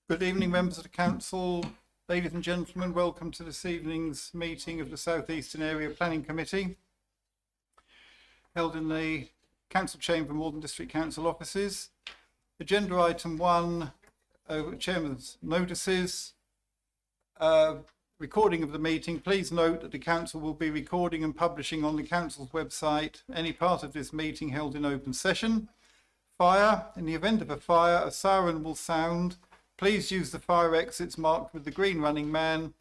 Good evening, members of the Council. Ladies and gentlemen, welcome to this evening's meeting of the South Eastern Area Planning Committee, held in the Council Chamber, Morden District Council offices. Agenda item 1, Chairman's notices. Recording of the meeting. Please note that the Council will be recording and publishing on the Council's website any part of this meeting held in open session. Fire. In the event of a fire, a siren will sound. Please use the fire exits marked with the green running man.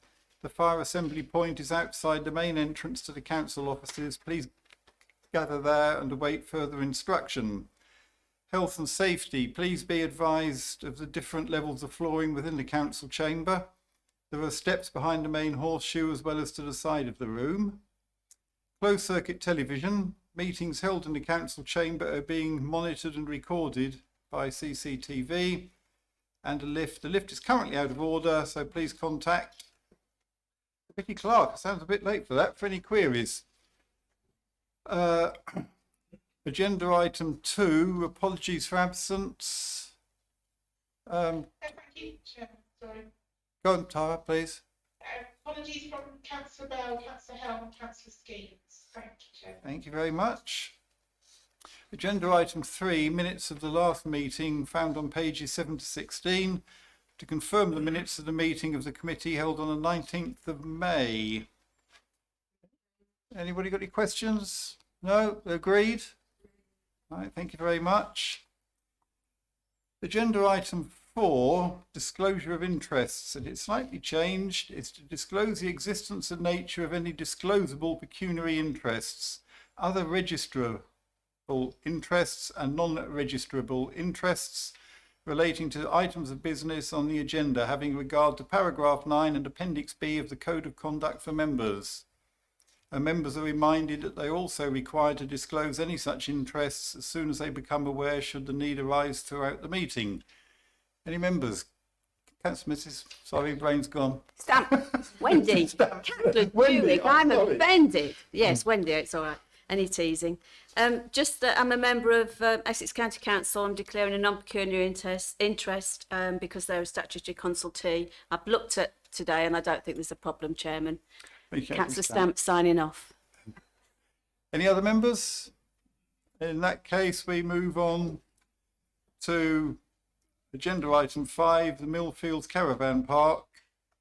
The fire assembly point is outside the main entrance to the council offices. Please gather there and await further instruction. Health and safety. Please be advised of the different levels of flooring within the council chamber. There are steps behind the main horseshoe as well as to the side of the room. Closed circuit television. Meetings held in the council chamber are being monitored and recorded by CCTV. And a lift. The lift is currently out of order, so please contact Vicky Clark. Sounds a bit late for that. For any queries. Agenda item 2. Apologies for absence. Thank you, Chairman. Sorry. Go on, Tara, please. Apologies from Councillor Bell, Councillor Helm, and Councillor Skeens. Thank you, Chairman. Thank you very much. Agenda item 3, minutes of the last meeting found on pages 7 to 16 to confirm the minutes of the meeting of the committee held on the 19th of May. Anybody got any questions? No? Agreed? All right, thank you very much. Agenda item 4, disclosure of interests, and it's slightly changed. It's to disclose the existence and nature of any disclosable pecuniary interests, other registrable interests and non-registrable interests relating to items of business on the agenda having regard to paragraph 9 and appendix B of the Code of Conduct for members. And members are reminded that they are also required to disclose any such interests as soon as they become aware should the need arise throughout the meeting. Any members? Councillor Mrs. Sorry, brain's gone. Wendy. Councillor Dewey, I'm sorry. offended. Yes, Wendy, it's all right. Any teasing. Just that I'm a member of Essex County Council. I'm declaring a non-pecuniary interest because they're a statutory consultee. I've looked at today and I don't think there's a problem, Chairman. Councillor Stamp signing off. Any other members? In that case, we move on to agenda item 5, the Millfields Caravan Park,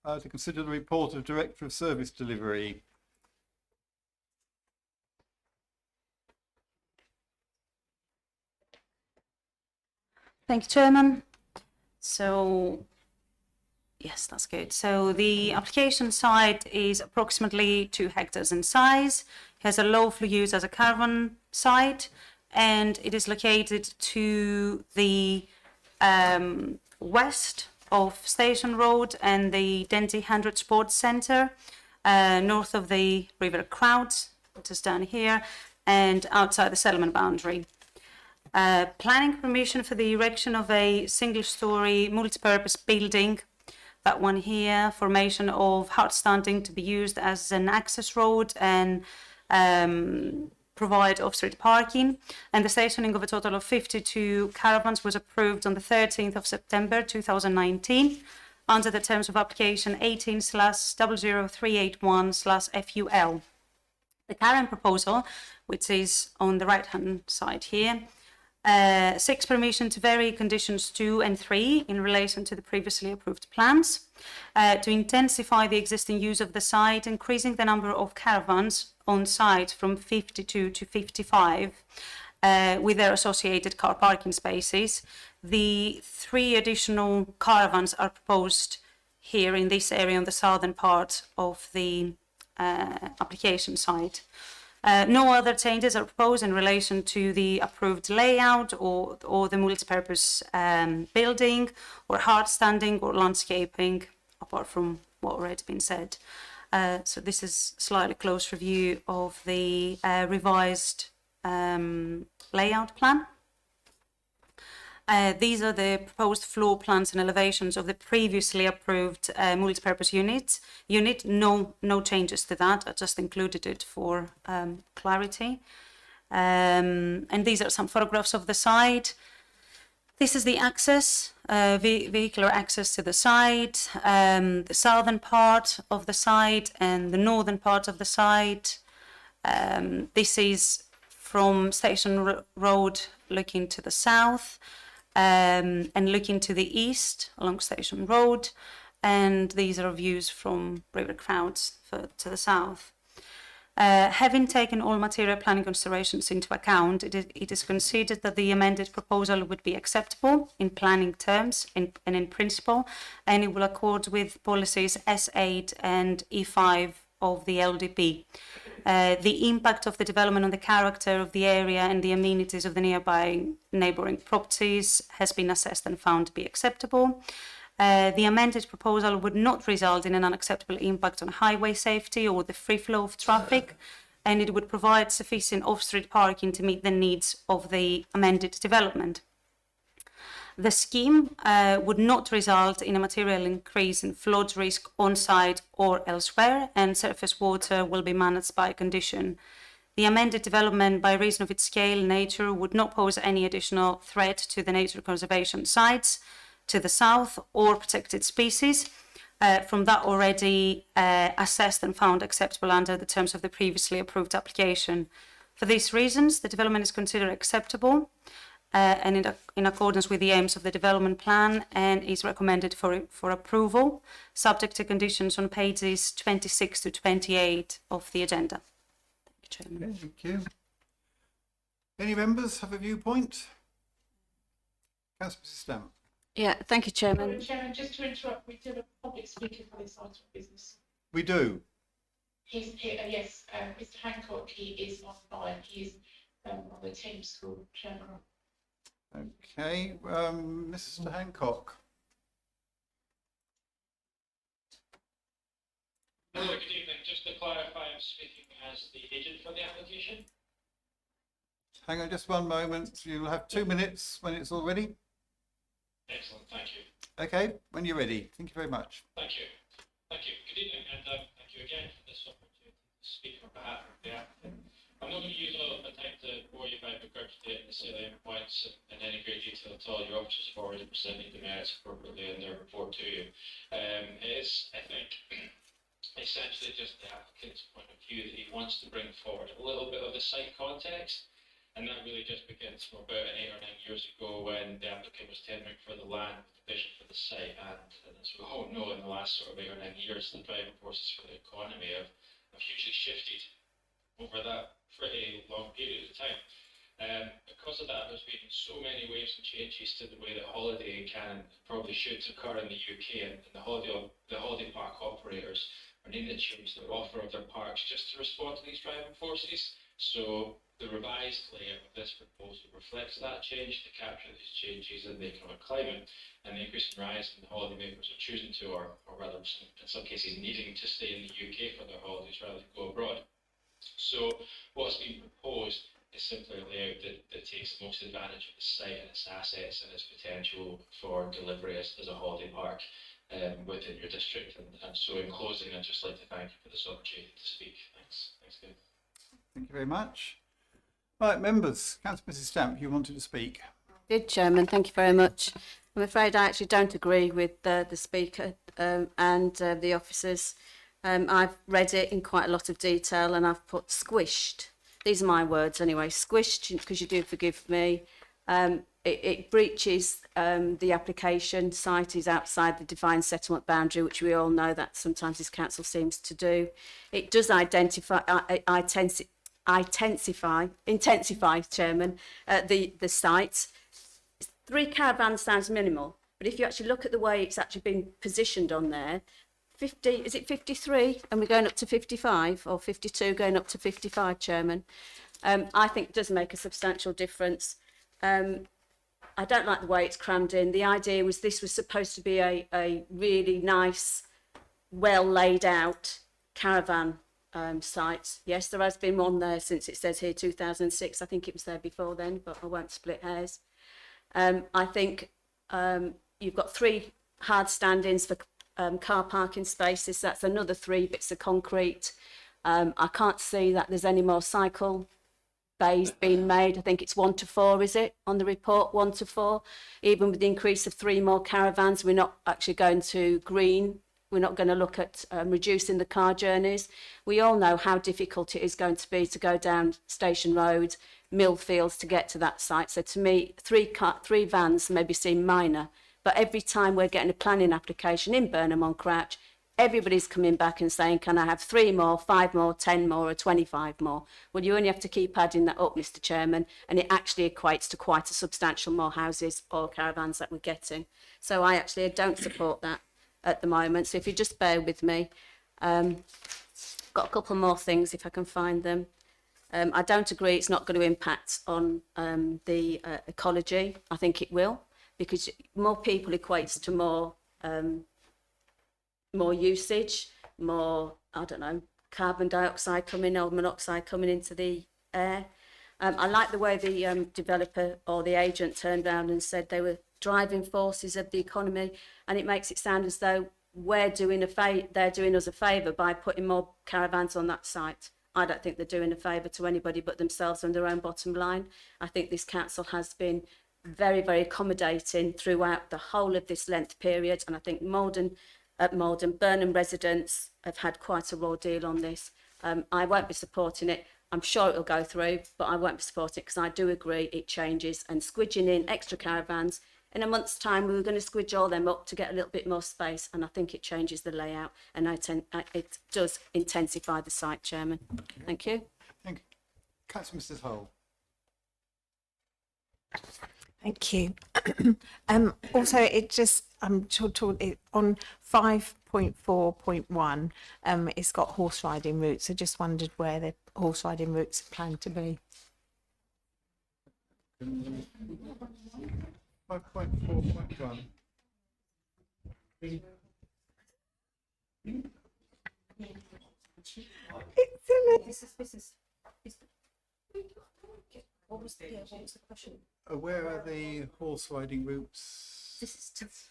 to consider the report of Director of Service Delivery. Thank you, Chairman. So, yes, that's good. So the application site is approximately 2 hectares in size, it has a lawful use as a caravan site, and it is located to the west of Station Road and the Denty 100 Sports Centre, north of the River Crouch, which is down here, and outside the settlement boundary. Planning permission for the erection of a single-storey multi-purpose building, that one here, formation of hard standing to be used as an access road and provide off-street parking, and the stationing of a total of 52 caravans was approved on the 13th of September 2019 under the terms of application 18/00381/FUL. The current proposal, which is on the right-hand side here, seeks permission to vary conditions 2 and 3 in relation to the previously approved plans, to intensify the existing use of the site, increasing the number of caravans on site from 52 to 55, with their associated car parking spaces. The 3 additional caravans are proposed here in this area on the southern part of the application site. No other changes are proposed in relation to the approved layout or the multi-purpose building or hard standing or landscaping, apart from what already been said. So this is a slightly close review of the revised layout plan. These are the proposed floor plans and elevations of the previously approved multi-purpose unit. No changes to that. I just included it for clarity. And these are some photographs of the site. This is the access, vehicular access to the site, the southern part of the site and the northern part of the site. This is from Station Road looking to the south and looking to the east along Station Road. And these are views from River Crouch to the south. Having taken all material planning considerations into account, it is considered that the amended proposal would be acceptable in planning terms and in principle, and it will accord with policies S8 and E5 of the LDP. The impact of the development on the character of the area and the amenities of the nearby neighbouring properties has been assessed and found to be acceptable. The amended proposal would not result in an unacceptable impact on highway safety or the free flow of traffic, and it would provide sufficient off-street parking to meet the needs of the amended development. The scheme would not result in a material increase in flood risk on-site or elsewhere, and surface water will be managed by condition. The amended development, by reason of its scale and nature, would not pose any additional threat to the nature conservation sites to the south or protected species from that already assessed and found acceptable under the terms of the previously approved application. For these reasons, the development is considered acceptable and in accordance with the aims of the development plan, and is recommended for approval, subject to conditions on pages 26 to 28 of the agenda. Thank you, Chairman. Okay, thank you. Any members have a viewpoint? Councillor Mrs Stamp. Yeah, thank you, Chairman. Sorry, Chairman, just to interrupt, we do have a public speaker for this item of business. We do. He's here, yes, Mr Hancock, he is online, he is on the team school, Chairman. Okay, Mr Hancock. Hello, good evening. Just to clarify, I'm speaking as the agent for the application. Hang on just one moment. You'll have 2 minutes when it's all ready. Excellent, thank you. Okay, when you're ready. Thank you very much. Thank you. Thank you. Good evening, and thank you again for this opportunity to speak on behalf of the applicant. I'm not going to use all of my time to bore you by regurgitating the salient points in any great detail at all. Your officers have already presented the merits appropriately in their report to you. It is, I think, essentially just the applicant's point of view that he wants to bring forward a little bit of the site context. And that really just begins from about 8 or 9 years ago when the applicant was tendering for the land with the vision for the site. And as we all know, in the last sort of 8 or 9 years, the driving forces for the economy have hugely shifted over that pretty long period of time. Because of that, there's been so many waves and changes to the way that holidaying can and probably should occur in the UK, and the holiday park operators are needing to change the offer of their parks just to respond to these driving forces. So the revised layout of this proposal reflects that change to capture these changes in the economic climate and the increasing rise in the holidaymakers are choosing to, or rather in some cases needing to stay in the UK for their holidays rather than go abroad. So what's been proposed is simply a layout that takes the most advantage of the site and its assets and its potential for delivery as a holiday park within your district. And so in closing, I'd just like to thank you for this opportunity to speak. Thanks. Thanks, Dave. Thank you very much. Right, members. Councillor Mrs Stamp, you wanted to speak. Good, Chairman. Thank you very much. I'm afraid I actually don't agree with the Speaker and the officers. I've read it in quite a lot of detail and I've put squished. These are my words anyway, squished, because you do forgive me. It breaches the application. Site is outside the defined settlement boundary, which we all know that sometimes this council seems to do. It does intensify, Chairman, the site. 3 caravans sounds minimal, but if you actually look at the way it's actually been positioned on there, 53, and we're going up to 55, or 52 going up to 55, Chairman. I think it does make a substantial difference. I don't like the way it's crammed in. The idea was this was supposed to be a really nice, well laid out caravan site. Yes, there has been one there since it says here 2006. I think it was there before then, but I won't split hairs. I think you've got 3 hard stand-ins for car parking spaces. That's another 3 bits of concrete. I can't see that there's any more cycle bays being made. I think it's 1 to 4, is it, on the report, 1 to 4? Even with the increase of 3 more caravans, we're not actually going to green. We're not going to look at reducing the car journeys. We all know how difficult it is going to be to go down Station Road, Millfields to get to that site. So to me, 3 vans maybe seem minor, but every time we're getting a planning application in Burnham-on-Crouch, everybody's coming back and saying, can I have 3 more, 5 more, 10 more, or 25 more? Well, you only have to keep adding that up, Mr. Chairman, and it actually equates to quite a substantial more houses or caravans that we're getting. So I actually don't support that at the moment. So if you just bear with me, got a couple more things if I can find them. I don't agree it's not going to impact on the ecology. I think it will, because more people equates to more usage, more, I don't know, carbon dioxide coming or monoxide coming into the air. I like the way the developer or the agent turned around and said they were driving forces of the economy, and it makes it sound as though they're doing us a favour by putting more caravans on that site. I don't think they're doing a favour to anybody but themselves and their own bottom line. I think this council has been very, very accommodating throughout the whole of this length period, and I think Burnham residents have had quite a raw deal on this. I won't be supporting it. I'm sure it'll go through, but I won't be supporting it because I do agree it changes, and squidging in extra caravans. In a month's time, we were going to squidge all them up to get a little bit more space, and I think it changes the layout, and it does intensify the site, Chairman. Thank you. Thank you. Councillor Mrs. Hull. Thank you. Also, I'm talking on 5.4.1. It's got horse riding routes. I just wondered where the horse riding routes are planned to be. 5.4.1. What was the question? Where are the horse riding routes? This is just...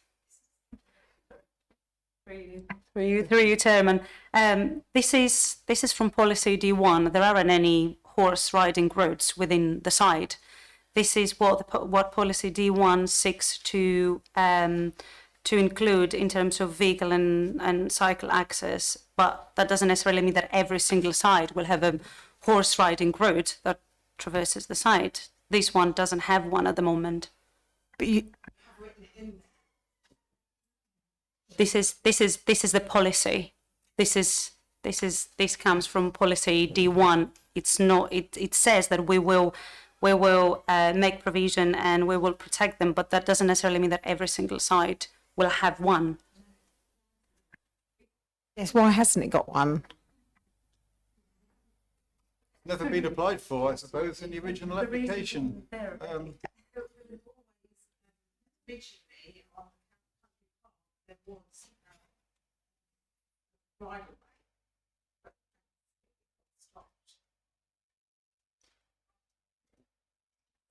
Through you, Chairman. This is from policy D1. There aren't any horse riding routes within the site. This is what policy D1 seeks to include in terms of vehicle and cycle access. But that doesn't necessarily mean that every single site will have a horse riding route that traverses the site. This one doesn't have one at the moment. But you, This is the policy. This comes from policy D1. It's not. It says that we will make provision and we will protect them, but that doesn't necessarily mean that every single site will have one. yes, why hasn't it got one? Never been applied for, I suppose, in the original application.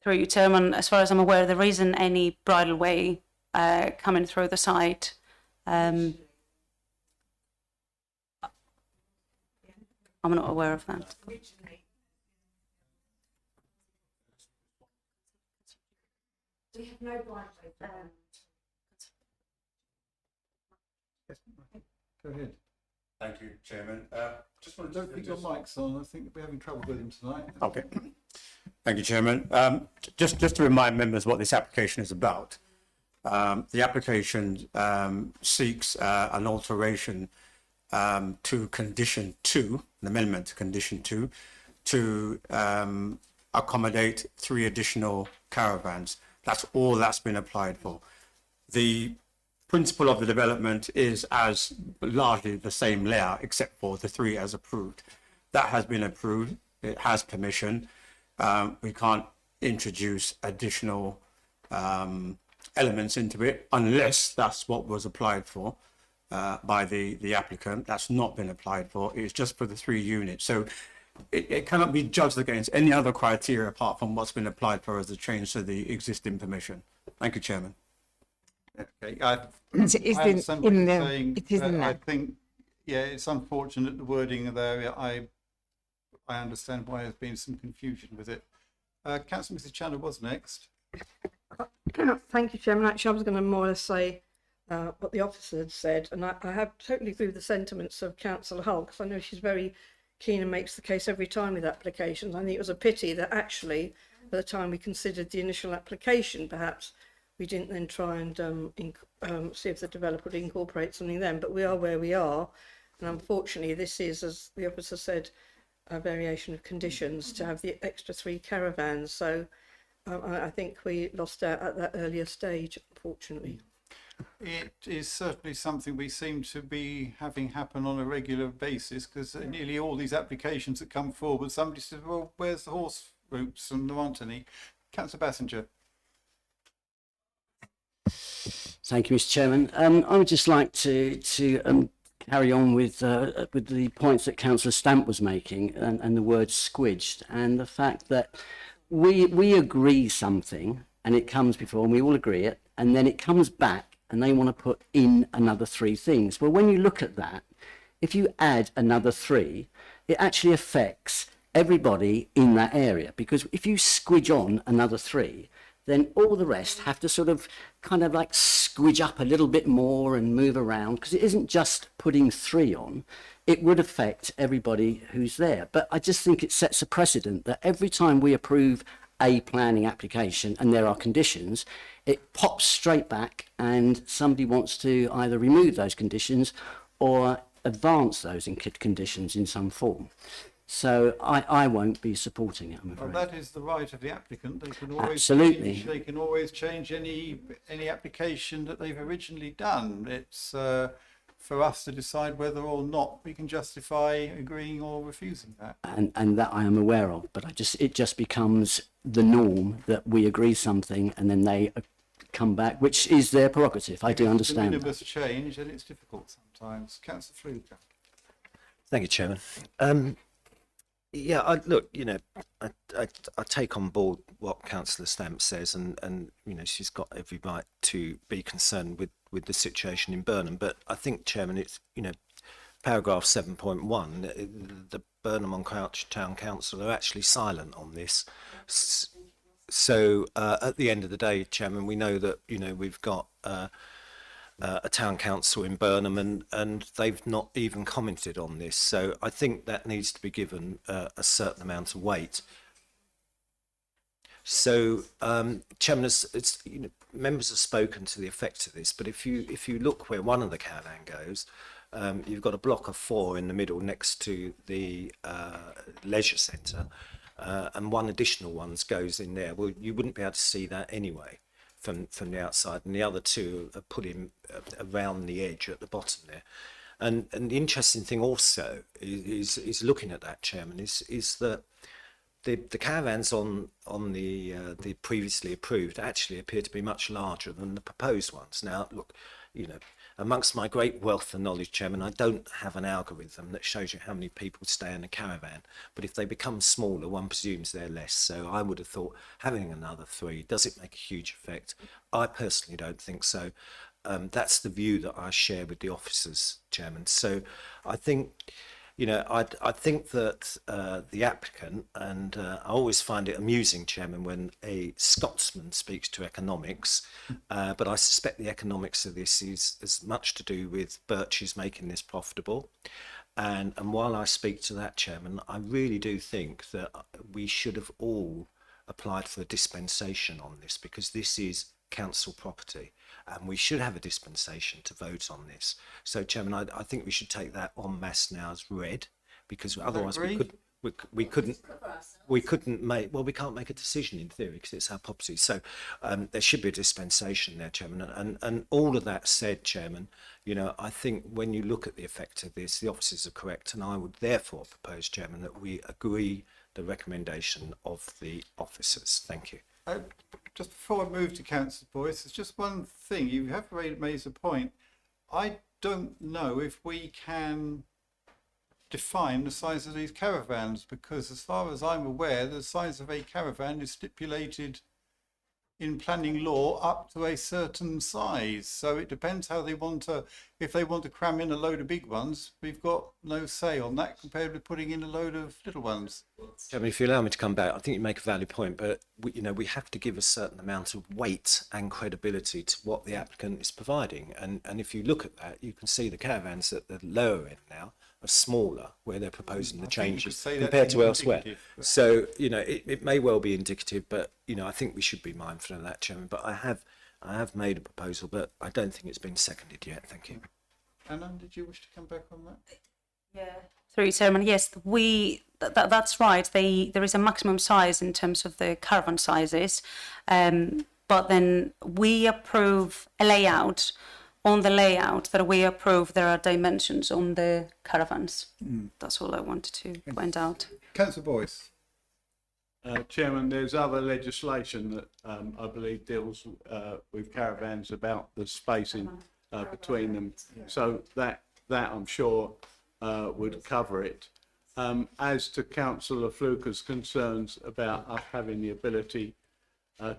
Through you, Chairman, as far as I'm aware, there isn't any bridleway coming through the site. I'm not aware of that. We have no bridleway. Go ahead. Thank you, Chairman. Just wanted Don't put your mics on. I think we're having trouble with them tonight. Okay. Thank you, Chairman. Just to remind members what this application is about. The application seeks an alteration to condition 2, an amendment to condition 2, to accommodate 3 additional caravans. That's all that's been applied for. The principle of the development is as largely the same layout, except for the 3 as approved. That has been approved. It has permission. We can't introduce additional elements into it unless that's what was applied for by the applicant. That's not been applied for. It's just for the 3 units. So it cannot be judged against any other criteria apart from what's been applied for as a change to the existing permission. Thank you, Chairman. Okay, It is I understand what in you're the. saying. It is in I there. think, yeah, it's unfortunate the wording there. I understand why there's been some confusion with it. Councillor Mrs Chandler was next. Thank you, Chairman. Actually, I was going to more or less say what the officer had said, and I have totally agree with the sentiments of Councillor Hull, because I know she's very keen and makes the case every time with applications. I think it was a pity that actually, by the time we considered the initial application, perhaps we didn't then try and see if the developer would incorporate something then. But we are where we are, and unfortunately, this is, as the officer said, a variation of conditions to have the extra 3 caravans. So I think we lost out at that earlier stage, unfortunately. It is certainly something we seem to be having happen on a regular basis, because nearly all these applications that come forward, somebody says, well, where's the horse routes? And there aren't any. Councillor Bassinger. Thank you, Mr. Chairman. I would just like to carry on with the points that Councillor Stamp was making, and the word squidged, and the fact that we agree something and it comes before and we all agree it, and then it comes back and they want to put in another 3 things. Well, when you look at that, if you add another 3, it actually affects everybody in that area, because if you squidge on another 3, then all the rest have to sort of kind of like squidge up a little bit more and move around, because it isn't just putting 3 on, it would affect everybody who's there. But I just think it sets a precedent that every time we approve a planning application and there are conditions, it pops straight back and somebody wants to either remove those conditions or advance those conditions in some form. So I won't be supporting it, I'm afraid. Well, that is the right of the applicant. They can always Absolutely. change, they can always change any application that they've originally done. It's for us to decide whether or not we can justify agreeing or refusing that. And that I am aware of, but it just becomes the norm that we agree something and then they come back, which is their prerogative. I do understand. If it's a minimus change, and it's difficult sometimes. Councillor Fluker. Thank you, Chairman. Yeah, I take on board what Councillor Stamp says, and she's got every right to be concerned with the situation in Burnham. But I think, Chairman, it's paragraph 7.1, the Burnham-on-Crouch Town Council are actually silent on this. So at the end of the day, Chairman, we know that we've got a town council in Burnham, and they've not even commented on this. So I think that needs to be given a certain amount of weight. So, Chairman, members have spoken to the effect of this, but if you look where one of the caravan goes, you've got a block of 4 in the middle next to the leisure centre, and one additional one goes in there. Well, you wouldn't be able to see that anyway from the outside, and the other 2 are put in around the edge at the bottom there. And the interesting thing also is looking at that, Chairman, is that the caravans on the previously approved actually appear to be much larger than the proposed ones. Now, look, amongst my great wealth of knowledge, Chairman, I don't have an algorithm that shows you how many people stay in a caravan, but if they become smaller, one presumes they're less. So I would have thought having another 3, does it make a huge effect? I personally don't think so. That's the view that I share with the officers, Chairman. So I think, I think that the applicant, and I always find it amusing, Chairman, when a Scotsman speaks to economics, but I suspect the economics of this is as much to do with Birches making this profitable. And while I speak to that, Chairman, I really do think that we should have all applied for a dispensation on this, because this is council property and we should have a dispensation to vote on this. So, Chairman, I think we should take that en masse now as read, because otherwise we couldn't make, well, we can't make a decision in theory because it's our property. So there should be a dispensation there, Chairman. And all of that said, Chairman, I think when you look at the effect of this, the officers are correct, and I would therefore propose, Chairman, that we agree the recommendation of the officers. Thank you. Just before I move to Councillor Boyce, there's just one thing. You have raised a point. I don't know if we can define the size of these caravans, because as far as I'm aware, the size of a caravan is stipulated in planning law up to a certain size. So it depends how they want to, if they want to cram in a load of big ones, we've got no say on that compared with putting in a load of little ones. Chairman, if you allow me to come back, I think you make a valid point, but we have to give a certain amount of weight and credibility to what the applicant is providing. And if you look at that, you can see the caravans at the lower end now are smaller, where they're proposing the changes compared to elsewhere. So, it may well be indicative, but, I think we should be mindful of that, Chairman. But I have made a proposal, but I don't think it's been seconded yet. Thank you. Anna, did you wish to come back on that? Yeah. Through Chairman, yes, that's right. There is a maximum size in terms of the caravan sizes, but then we approve a layout. On the layout that we approve, there are dimensions on the caravans. That's all I wanted to point out. Councillor Boyce. Chairman, there's other legislation that I believe deals with caravans about the spacing between them. So that I'm sure would cover it. As to Councillor Fluker's concerns about us having the ability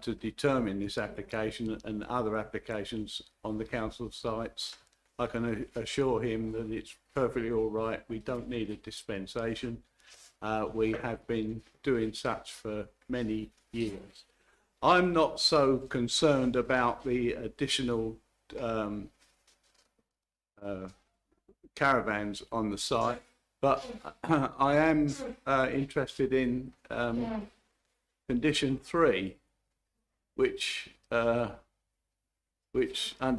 to determine this application and other applications on the council sites, I can assure him that it's perfectly all right. We don't need a dispensation. We have been doing such for many years. I'm not so concerned about the additional caravans on the site, but I am interested in condition 3, which under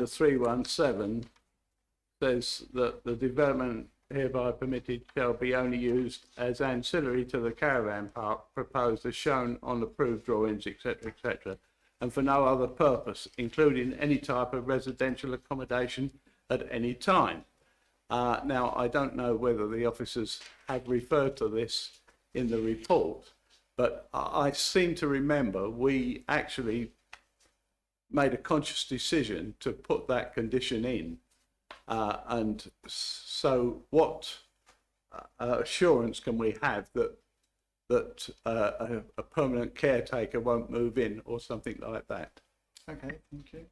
317 says that the development hereby permitted shall be only used as ancillary to the caravan park proposed as shown on approved drawings, etc., etc., and for no other purpose, including any type of residential accommodation at any time. Now, I don't know whether the officers have referred to this in the report, but I seem to remember we actually made a conscious decision to put that condition in. And so what assurance can we have that a permanent caretaker won't move in or something like that? Okay, thank you.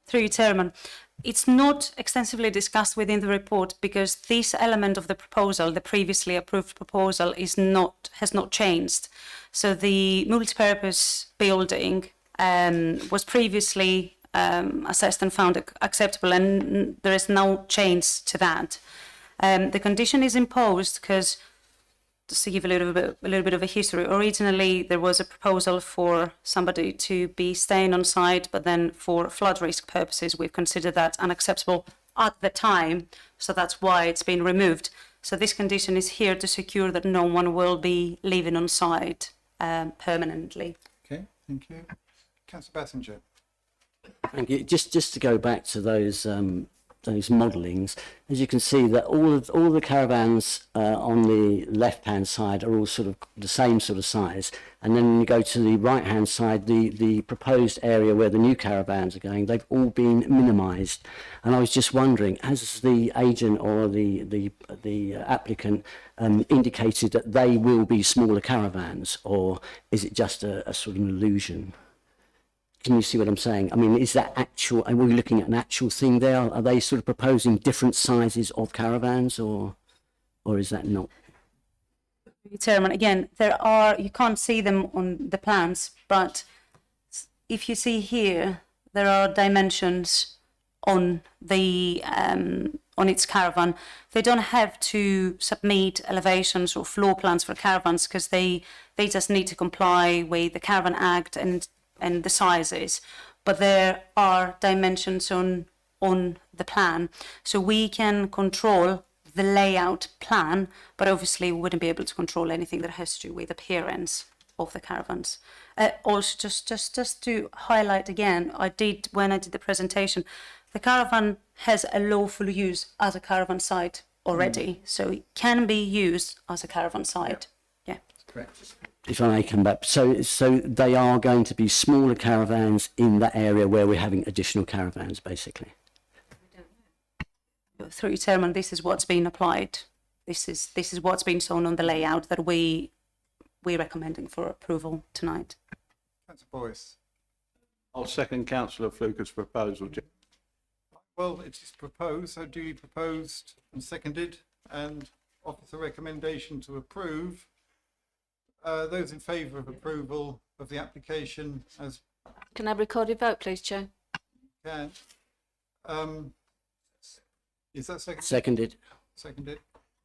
Through you, Chairman, it's not extensively discussed within the report because this element of the proposal, the previously approved proposal, has not changed. So the multi-purpose building was previously assessed and found acceptable, and there is no change to that. The condition is imposed because, just to give a little bit of a history, originally there was a proposal for somebody to be staying on site, but then for flood risk purposes, we've considered that unacceptable at the time, so that's why it's been removed. So this condition is here to secure that no one will be living on site permanently. Okay, thank you. Councillor Bassinger. Thank you. Just to go back to those modellings, as you can see that all the caravans on the left-hand side are all sort of the same sort of size, and then when you go to the right-hand side, the proposed area where the new caravans are going, they've all been minimised. And I was just wondering, has the agent or the applicant indicated that they will be smaller caravans, or is it just a sort of an illusion? Can you see what I'm saying? I mean, is that actual, are we looking at an actual thing there? Are they sort of proposing different sizes of caravans, or is that not? Chairman, again, you can't see them on the plans, but if you see here, there are dimensions on the on its caravan. They don't have to submit elevations or floor plans for caravans because they just need to comply with the Caravan Act and the sizes, but there are dimensions on the plan, so we can control the layout plan, but obviously we wouldn't be able to control anything that has to do with appearance of the caravans. Also, just to highlight again, when I did the presentation, the caravan has a lawful use as a caravan site already, so it can be used as a caravan site. Yeah. Correct. If I may come back, so they are going to be smaller caravans in that area where we're having additional caravans, basically. Through you, Chairman, this is what's been applied. This is what's been shown on the layout that we're recommending for approval tonight. Councillor Boyce. I'll second Councillor Fluker's proposal. Well, it is proposed, so duly proposed and seconded, and offers a recommendation to approve. Those in favour of approval of the application as Can I have a recorded vote, please, Chair? can. Is that seconded? Seconded. Seconded.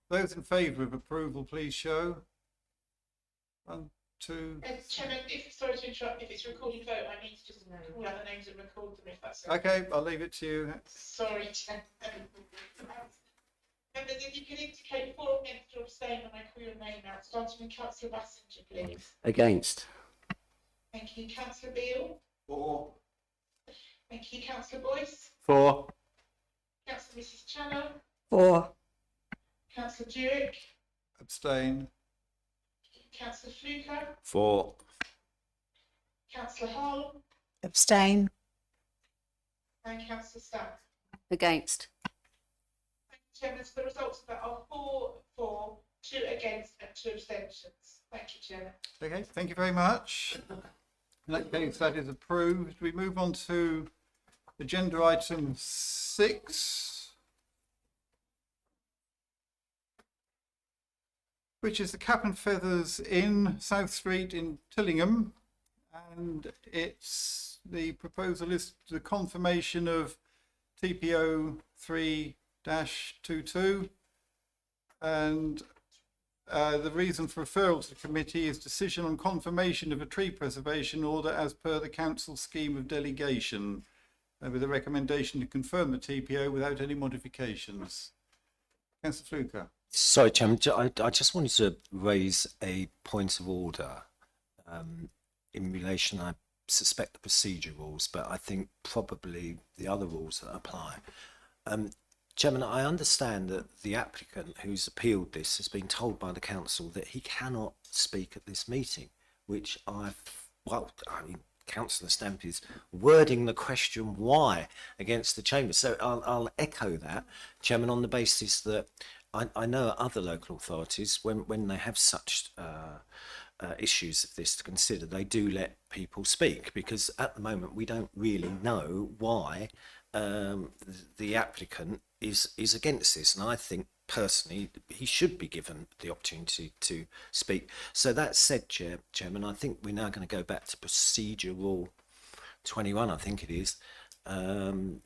Those in favour of approval, please show. 1, 2. Chairman, sorry to interrupt, if it's a recorded vote, I need to just call out the names and record them if that's okay. Okay, I'll leave it to you. Sorry, Chairman. Members, if you can indicate for, against or abstain when I call your name out, starting with Councillor Bassinger, please. Against. Thank you. Councillor Beale. For. Thank you. Councillor Boyce. For. Councillor Mrs Channer. For. Councillor Dewick. Abstain. Councillor Fluker. For. Councillor Hull. Abstain. And Councillor Stamp. Against. Chairman, so the results of that are 4 for, 2 against and 2 abstentions. Thank you, Chairman. Okay, thank you very much. In that case, that is approved. We move on to agenda item 6, which is the Cap and Feathers Inn, South Street in Tillingham. And it's the proposal is the confirmation of TPO 3-22, and the reason for referral to the committee is decision on confirmation of a tree preservation order as per the council scheme of delegation, with a recommendation to confirm the TPO without any modifications. Councillor Fluker. Sorry, Chairman, I just wanted to raise a point of order in relation, I suspect, the procedure rules, but I think probably the other rules that apply. Chairman, I understand that the applicant who's appealed this has been told by the council that he cannot speak at this meeting, which Councillor Stamp is wording the question why against the chamber. So I'll echo that, Chairman, on the basis that I know other local authorities, when they have such issues of this to consider, they do let people speak, because at the moment we don't really know why the applicant is against this, and I think personally he should be given the opportunity to speak. So that said, Chairman, I think we're now going to go back to procedure rule 21, I think it is, and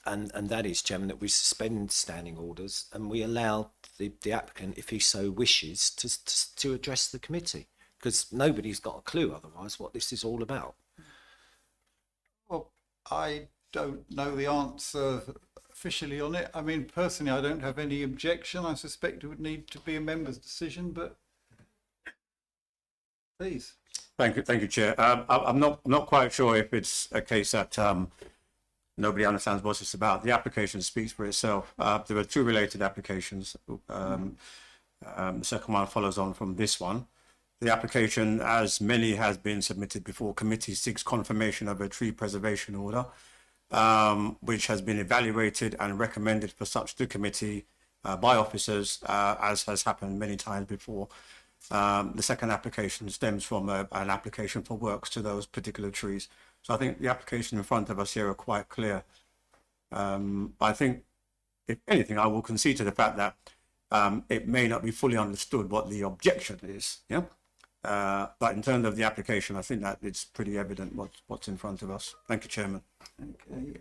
that is, Chairman, that we suspend standing orders and we allow the applicant, if he so wishes, to address the committee, because nobody's got a clue otherwise what this is all about. Well, I don't know the answer officially on it. I mean, personally, I don't have any objection. I suspect it would need to be a member's decision, but please. Thank you, Chair. I'm not quite sure if it's a case that nobody understands what it's about. The application speaks for itself. There are 2 related applications. The second one follows on from this one. The application, as many has been submitted before committee, seeks confirmation of a tree preservation order, which has been evaluated and recommended for such to committee by officers, as has happened many times before. The second application stems from an application for works to those particular trees. So I think the application in front of us here are quite clear. I think, if anything, I will concede to the fact that it may not be fully understood what the objection is. Yeah. But in terms of the application, I think that it's pretty evident what's in front of us. Thank you, Chairman. Okay.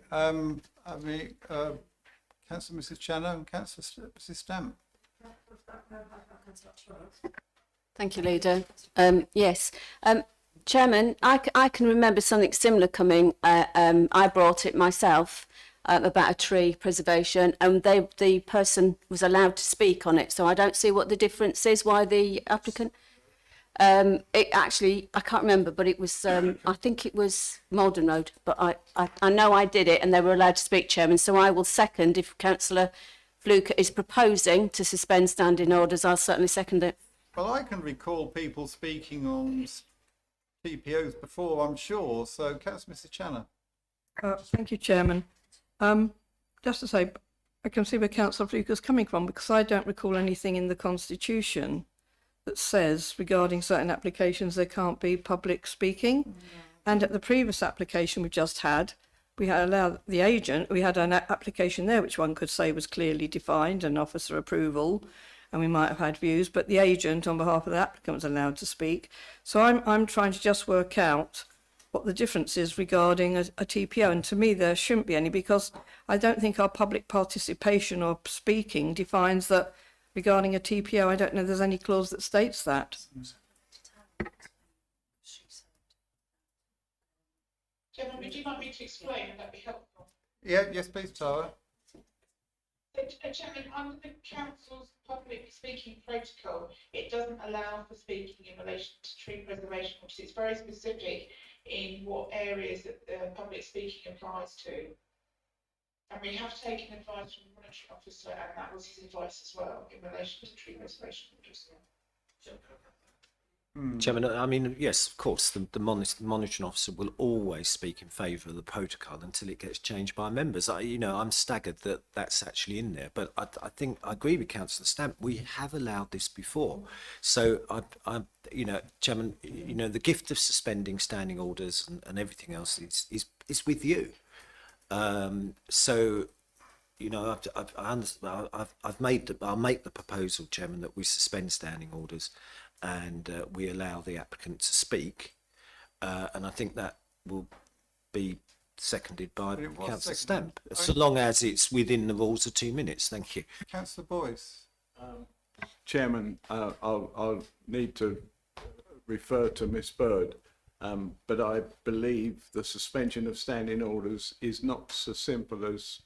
Councillor Mrs Channer and Councillor Mrs Stamp. Thank you, Leader. Yes. Chairman, I can remember something similar coming. I brought it myself about a tree preservation, and the person was allowed to speak on it. So I don't see what the difference is, why the applicant... it actually, I can't remember, but it was, I think it was Malden Road, but I know I did it and they were allowed to speak, Chairman. So I will second, if Councillor Fluker is proposing to suspend standing orders, I'll certainly second it. Well, I can recall people speaking on TPOs before, I'm sure. So, Councillor Mrs Channer. Thank you, Chairman. Just to say, I can see where Councillor Fluker's coming from, because I don't recall anything in the Constitution that says regarding certain applications there can't be public speaking. And at the previous application we just had, we had allowed the agent, we had an application there which one could say was clearly defined and officer approval, and we might have had views, but the agent on behalf of the applicant was allowed to speak. So I'm trying to just work out what the difference is regarding a TPO, and to me there shouldn't be any, because I don't think our public participation or speaking defines that regarding a TPO. I don't know if there's any clause that states that. Chairman, would you like me to explain? Would that be helpful? Yeah, yes, please, Tara. Chairman, under the council's public speaking protocol, it doesn't allow for speaking in relation to tree preservation, which is very specific in what areas that public speaking applies to. And we have taken advice from the monitoring officer, and that was his advice as well in relation to tree preservation orders. Chairman, I mean, yes, of course, the monitoring officer will always speak in favour of the protocol until it gets changed by members. I'm staggered that that's actually in there, but I think I agree with Councillor Stamp. We have allowed this before, so Chairman, the gift of suspending standing orders and everything else is with you. So, I'll make the proposal, Chairman, that we suspend standing orders and we allow the applicant to speak, and I think that will be seconded by Councillor Stamp, so long as it's within the rules of 2 minutes. Thank you. Councillor Boyce. Chairman, I'll need to refer to Miss Bird, but I believe the suspension of standing orders is not so simple as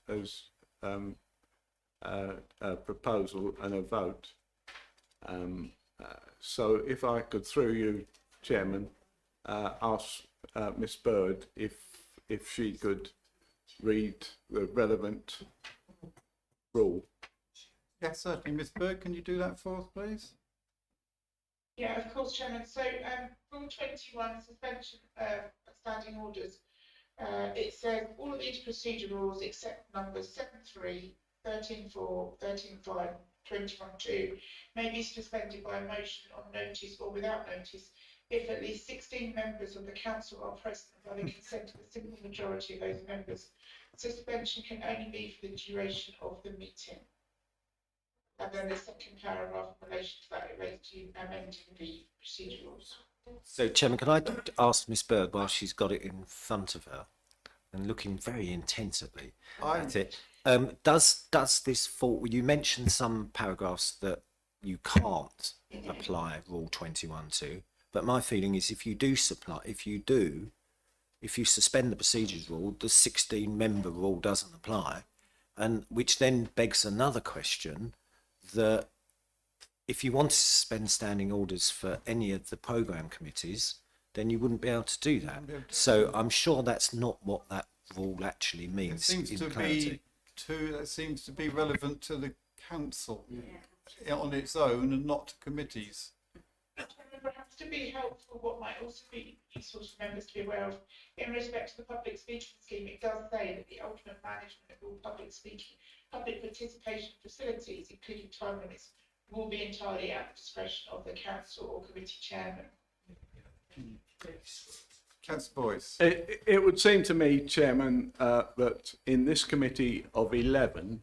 a proposal and a vote. So if I could, through you, Chairman, ask Miss Bird if she could read the relevant rule. Yes, certainly. Miss Bird, can you do that for us, please? Yeah, of course, Chairman. So, Rule 21, suspension of standing orders. It says all of these procedure rules except numbers 7.3, 13.4, 13.5, 21.2 may be suspended by a motion on notice or without notice if at least 16 members of the council are present by the consent of a simple majority of those members. Suspension can only be for the duration of the meeting. And then the second paragraph in relation to that relates to amending the procedure rules. So, Chairman, can I ask Miss Bird, while she's got it in front of her and looking very intensively at it, does this fall? You mentioned some paragraphs that you can't apply Rule 21 to, but my feeling is if you suspend the procedures rule, the 16-member rule doesn't apply, and which then begs another question, that if you want to suspend standing orders for any of the programme committees, then you wouldn't be able to do that. So I'm sure that's not what that rule actually means. It seems to be relevant to the council on its own and not to committees. Perhaps to be helpful, what might also be useful for members to be aware of, in respect to the public speaking scheme, it does say that the ultimate management of all public participation facilities, including time limits, will be entirely at the discretion of the council or committee chairman. Councillor Boyce. It would seem to me, Chairman, that in this committee of 11,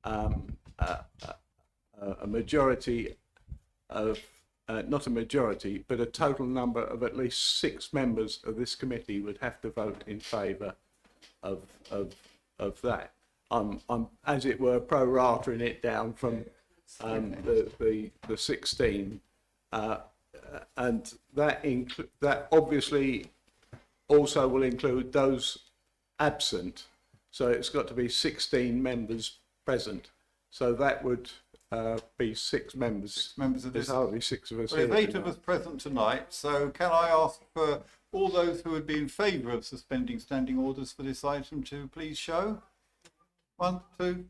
a majority of, not a majority, but a total number of at least 6 members of this committee would have to vote in favour of that. I'm, as it were, pro-rating it down from the 16, and that obviously also will include those absent. So it's got to be 16 members present. So that would be 6 members. 6 members of this. There's hardly 6 of us well, here. There's 8 of us present tonight. So can I ask for all those who would be in favour of suspending standing orders for this item to please show? 1, 2,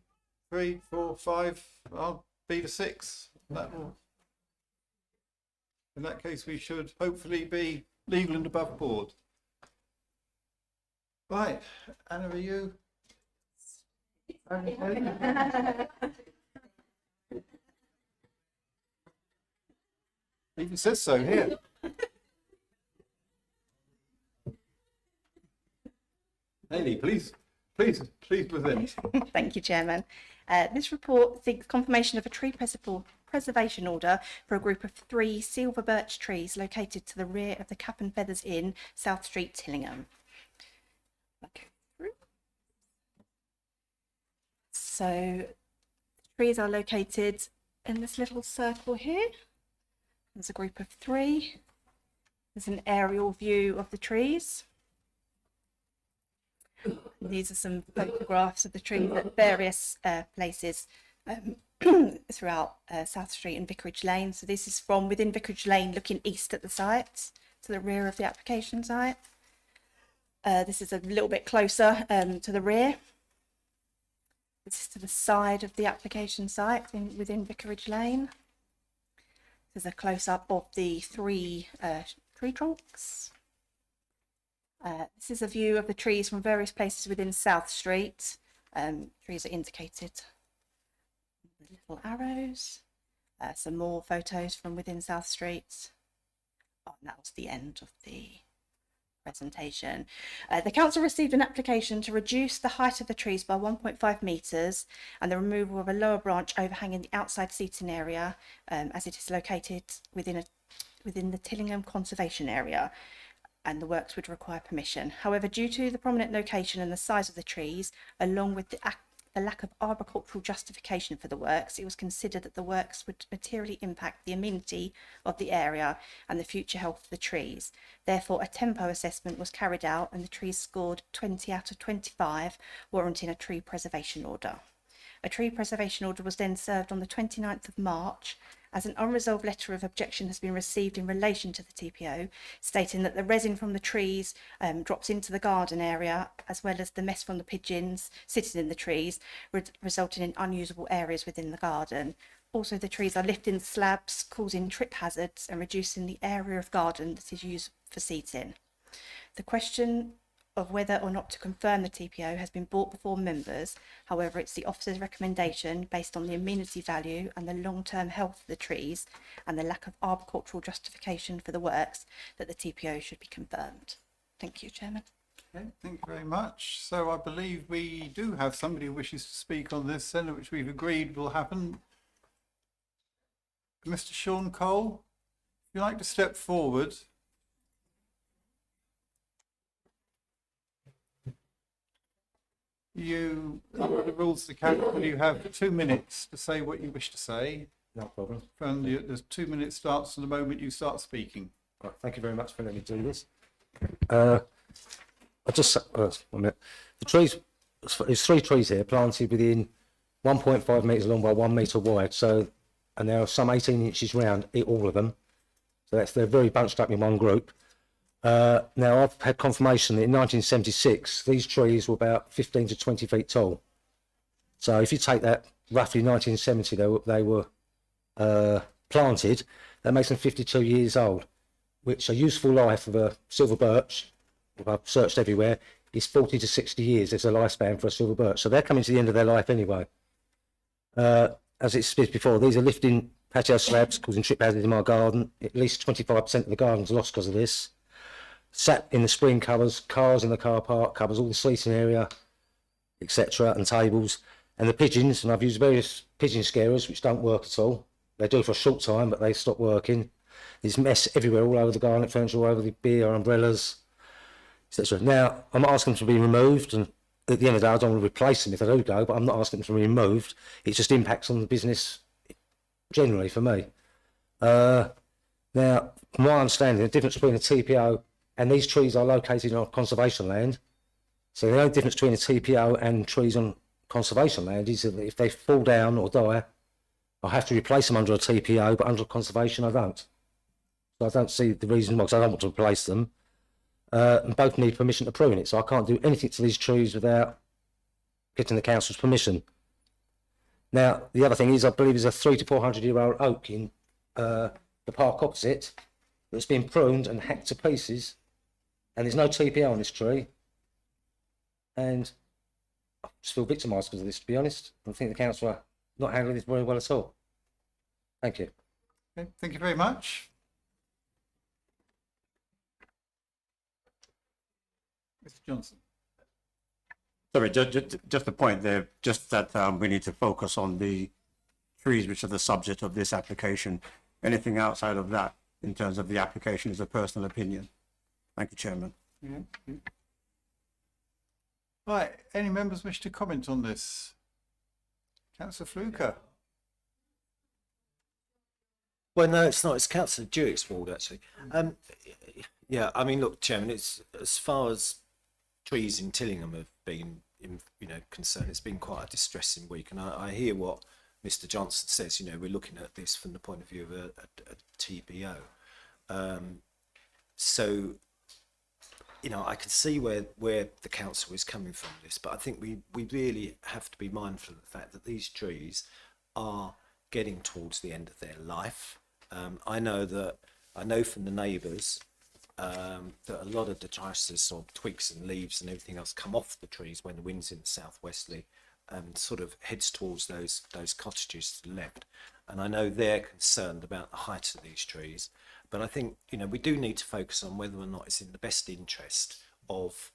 3, 4, 5. I'll be the 6. That will. In that case, we should hopefully be legal and above board. Right, Anna, are you? Even says so here. Hayley, please present. Thank you, Chairman. This report seeks confirmation of a tree preservation order for a group of 3 silver birch trees located to the rear of the Cap and Feathers Inn, South Street, Tillingham. Okay. So, the trees are located in this little circle here. There's a group of 3. There's an aerial view of the trees. These are some photographs of the trees at various places throughout South Street and Vicarage Lane. So this is from within Vicarage Lane looking east at the site, to the rear of the application site. This is a little bit closer to the rear. This is to the side of the application site within Vicarage Lane. There's a close-up of the 3 tree trunks. This is a view of the trees from various places within South Street. Trees are indicated with little arrows. Some more photos from within South Street. Oh, and that was the end of the presentation. The council received an application to reduce the height of the trees by 1.5 metres and the removal of a lower branch overhanging the outside seating area, as it is located within the Tillingham conservation area, and the works would require permission. However, due to the prominent location and the size of the trees, along with the lack of arboricultural justification for the works, it was considered that the works would materially impact the amenity of the area and the future health of the trees. Therefore, a tempo assessment was carried out and the trees scored 20 out of 25, warranting a tree preservation order. A tree preservation order was then served on the 29th of March, as an unresolved letter of objection has been received in relation to the TPO, stating that the resin from the trees drops into the garden area, as well as the mess from the pigeons sitting in the trees, resulting in unusable areas within the garden. Also, the trees are lifting slabs, causing trip hazards and reducing the area of garden that is used for seating. The question of whether or not to confirm the TPO has been brought before members. However, it's the officer's recommendation, based on the amenity value and the long-term health of the trees and the lack of arboricultural justification for the works, that the TPO should be confirmed. Thank you, Chairman. Okay, thank you very much. So I believe we do have somebody who wishes to speak on this, then, which we've agreed will happen. Mr. Sean Cole, if you'd like to step forward. You, under the rules of the council, you have 2 minutes to say what you wish to say. No problem. From the 2 minutes starts from the moment you start speaking. Right, thank you very much for letting me do this. I just, 1 minute. The trees, there's 3 trees here planted within 1.5 metres long by 1 metre wide. So, and there are some 18 inches round, all of them. So they're very bunched up in one group. Now, I've had confirmation that in 1976, these trees were about 15 to 20 feet tall. So if you take that, roughly 1970, they were planted, that makes them 52 years old, which a useful life of a silver birch, I've searched everywhere, is 40 to 60 years. There's a lifespan for a silver birch. So they're coming to the end of their life anyway. As it's said before, these are lifting patio slabs, causing trip hazards in my garden. At least 25% of the garden's lost because of this. Sat in the spring covers, cars in the car park, covers all the seating area, etc., and tables. And the pigeons, and I've used various pigeon scarers, which don't work at all. They do for a short time, but they stop working. There's mess everywhere, all over the garden furniture, all over the beer, umbrellas, etc. Now, I'm asking them to be removed, and at the end of the day, I don't want to replace them if they do go, but I'm not asking them to be removed. It just impacts on the business generally for me. Now, from my understanding, the difference between a TPO and these trees are located on conservation land. So the only difference between a TPO and trees on conservation land is that if they fall down or die, I have to replace them under a TPO, but under conservation I don't. So I don't see the reason why, because I don't want to replace them. And both need permission to prune it, so I can't do anything to these trees without getting the council's permission. Now, the other thing is, I believe there's a 300 to 400 year old oak in the park opposite that's been pruned and hacked to pieces, and there's no TPO on this tree. And I just feel victimised because of this, to be honest. I think the council are not handling this very well at all. Thank you. Okay, thank you very much. Mr. Johnson. Sorry, just a point there, just that we need to focus on the trees which are the subject of this application. Anything outside of that in terms of the application is a personal opinion. Thank you, Chairman. Right, any members wish to comment on this? Councillor Fluker. Well, no, it's not. It's Councillor Dewitt's ward, actually. Yeah, I mean, look, Chairman, it's as far as trees in Tillingham have been, concerned, it's been quite a distressing week. And I hear what Mr. Johnson says. We're looking at this from the point of view of a TPO. So, I can see where the council is coming from this, but I think we really have to be mindful of the fact that these trees are getting towards the end of their life. I know from the neighbours that a lot of detritus or twigs and leaves and everything else come off the trees when the wind's in the southwesterly and sort of heads towards those cottages to the left. And I know they're concerned about the height of these trees, but I think we do need to focus on whether or not it's in the best interest of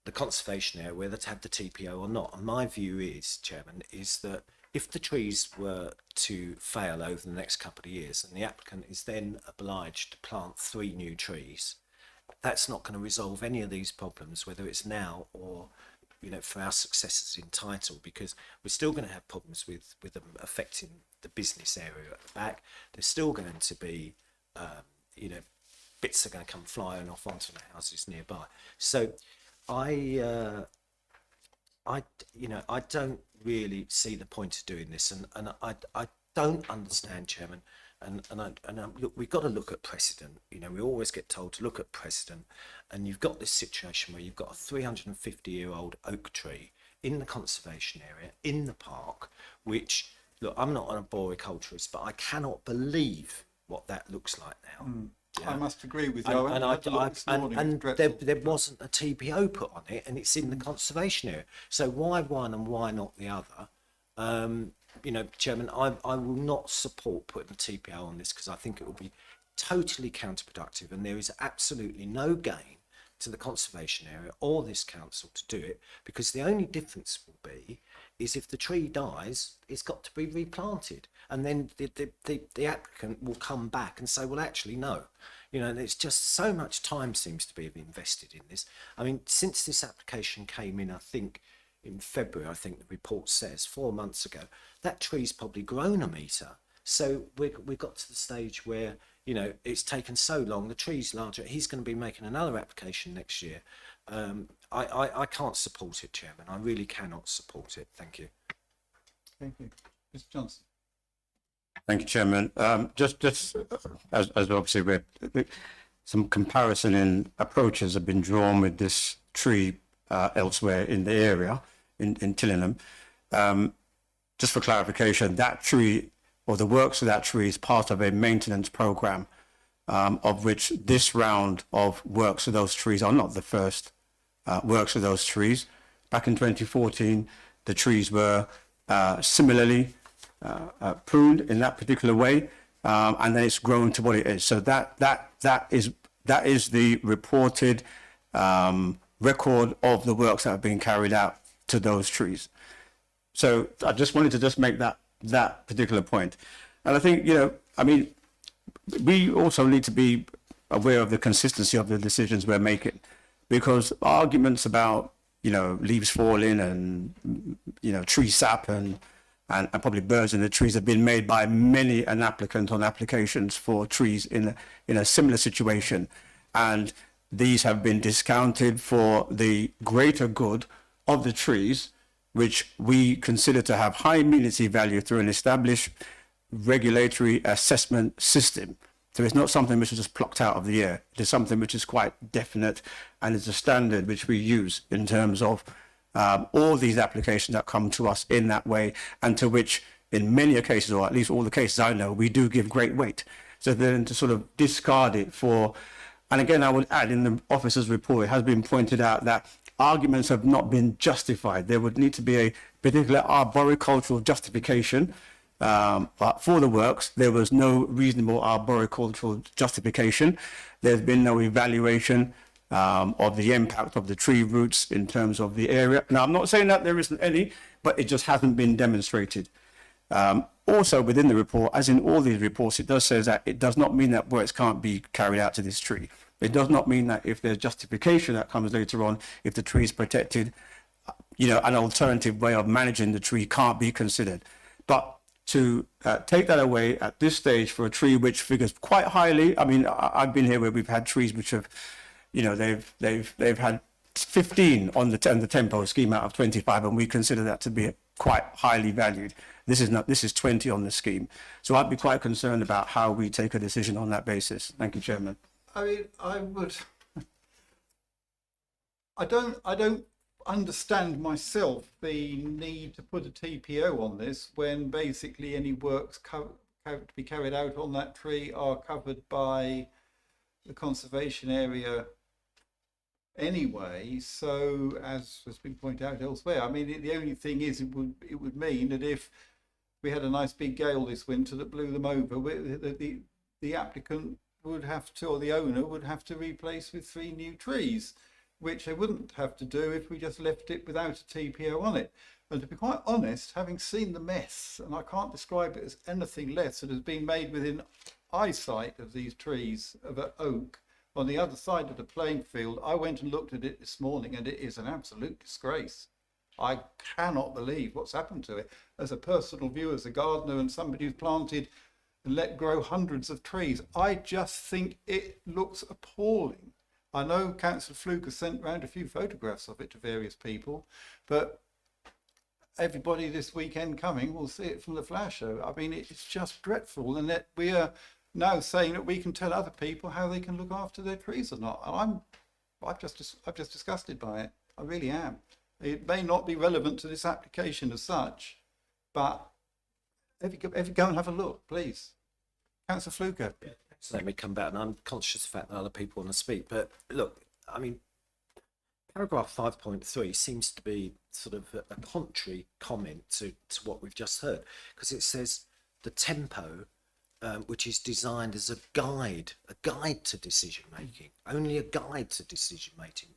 the conservation area whether to have the TPO or not. And my view is, Chairman, is that if the trees were to fail over the next couple of years and the applicant is then obliged to plant 3 new trees, that's not going to resolve any of these problems, whether it's now or for our successors entitled, because we're still going to have problems with them affecting the business area at the back. There's still going to be bits are going to come flying off onto the houses nearby. So I don't really see the point of doing this, and I don't understand, Chairman. And look, we've got to look at precedent. We always get told to look at precedent, and you've got this situation where you've got a 350-year-old oak tree in the conservation area in the park, which, look, I'm not an arboriculturist, but I cannot believe what that looks like now. I must agree with you. And there wasn't a TPO put on it, and it's in the conservation area. So why one and why not the other? Chairman, I will not support putting a TPO on this because I think it will be totally counterproductive, and there is absolutely no gain to the conservation area or this council to do it, because the only difference will be is if the tree dies, it's got to be replanted, and then the applicant will come back and say, well, actually, no. There's just so much time seems to be invested in this. I mean, since this application came in, I think in February, I think the report says 4 months ago, that tree's probably grown a metre. So we got to the stage where, it's taken so long, the tree's larger. He's going to be making another application next year. I can't support it, Chairman. I really cannot support it. Thank you. Thank you. Mr. Johnson. Thank you, Chairman. Just as obviously some comparison in approaches have been drawn with this tree elsewhere in the area in Tillingham. Just for clarification, that tree or the works of that tree is part of a maintenance program, of which this round of works of those trees are not the first works of those trees. Back in 2014, the trees were similarly pruned in that particular way, and then it's grown to what it is. So that is the reported record of the works that have been carried out to those trees. So I just wanted to make that particular point. And I think, we also need to be aware of the consistency of the decisions we're making, because arguments about, leaves falling and, tree sap and probably birds in the trees have been made by many an applicant on applications for trees in a similar situation. And these have been discounted for the greater good of the trees, which we consider to have high amenity value through an established regulatory assessment system. So it's not something which is just plucked out of the air. It is something which is quite definite, and it's a standard which we use in terms of all these applications that come to us in that way, and to which in many cases, or at least all the cases I know, we do give great weight. So then to sort of discard it for, and again, I would add, in the officer's report, it has been pointed out that arguments have not been justified. There would need to be a particular arboricultural justification, but for the works, there was no reasonable arboricultural justification. There's been no evaluation of the impact of the tree roots in terms of the area. Now, I'm not saying that there isn't any, but it just hasn't been demonstrated. Also within the report, as in all these reports, it does say that it does not mean that works can't be carried out to this tree. It does not mean that if there's justification that comes later on, if the tree is protected, you know, an alternative way of managing the tree can't be considered. But to take that away at this stage for a tree which figures quite highly, I mean, I've been here where we've had trees which have, you know, they've had 15 on the tempo scheme out of 25, and we consider that to be quite highly valued. This is 20 on the scheme. So I'd be quite concerned about how we take a decision on that basis. Thank you, Chairman. I mean, I don't understand myself the need to put a TPO on this when basically any works to be carried out on that tree are covered by the conservation area anyway. So, as has been pointed out elsewhere, I mean, the only thing is it would mean that if we had a nice big gale this winter that blew them over, the applicant would have to, or the owner would have to replace with 3 new trees, which they wouldn't have to do if we just left it without a TPO on it. And to be quite honest, having seen the mess, and I can't describe it as anything less that has been made within eyesight of these trees of an oak on the other side of the playing field, I went and looked at it this morning, and it is an absolute disgrace. I cannot believe what's happened to it. As a personal view, as a gardener and somebody who's planted and let grow hundreds of trees, I just think it looks appalling. I know Councillor Fluke has sent round a few photographs of it to various people, but everybody this weekend coming will see it from the flower show. I mean, it's just dreadful, and that we are now saying that we can tell other people how they can look after their trees or not. And I'm just disgusted by it. I really am. It may not be relevant to this application as such, but if you go and have a look, please. Councillor Fluker. So let me come back, and I'm conscious of the fact that other people want to speak. But look, I mean, paragraph 5.3 seems to be sort of a contrary comment to what we've just heard, because it says the tempo, which is designed as a guide to decision making, only a guide to decision making